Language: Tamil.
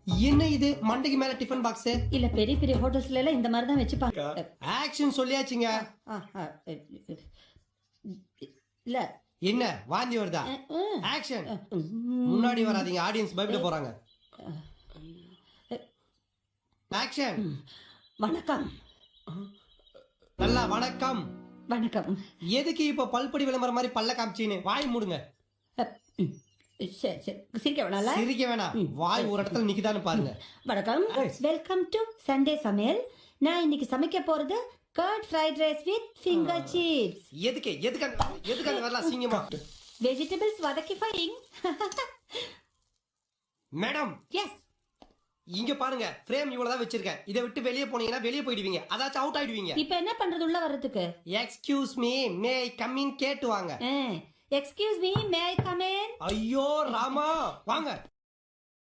என்ன இது மண்டைக்கு மேல டிஃபன் பாக்ஸ்? இல்ல பெரிய பெரிய ஹோட்டல்ஸ்ல எல்லாம் இந்த மாதிரி தான் வச்சுப்பாங்க. ஆக்ஷன் சொல்லியாச்சுங்க. இல்ல என்ன வாந்தி வருதா? ஆக்ஷன். முன்னாடி வராதீங்க, ஆடியன்ஸ் பயப்பட போறாங்க. ஆக்ஷன். வணக்கம். நல்லா வணக்கம். வணக்கம். எதுக்கு இப்ப பல்படி விளம்பரம் மாதிரி பல்ல காமிச்சின்னு? வாய் மூடுங்க. சரி சரி சிரிக்க வேணாம்ல. சிரிக்க வேணாம், வாய் ஒரு இடத்துல நிக்குதான்னு பாருங்க. வணக்கம், வெல்கம் டு சண்டே சமையல். நான் இன்னைக்கு சமைக்க போறது curd fried rice with finger chips. எதுக்கு வரலாம் சிங்கமா? வெஜிடபிள்ஸ் வதக்கி ஃப்ரைங். மேடம் எஸ், இங்க பாருங்க, ஃப்ரேம் இவ்வளவுதான் வச்சிருக்கேன். இதை விட்டு வெளியே போனீங்கன்னா வெளியே போயிடுவீங்க, அதாச்சும் அவுட் ஆயிடுவீங்க. இப்போ என்ன பண்றது உள்ள வர்றதுக்கு? Excuse me, May I come in கேட்டு வாங்க. Excuse me, May I come in? ஐயோ ராமா, வாங்க.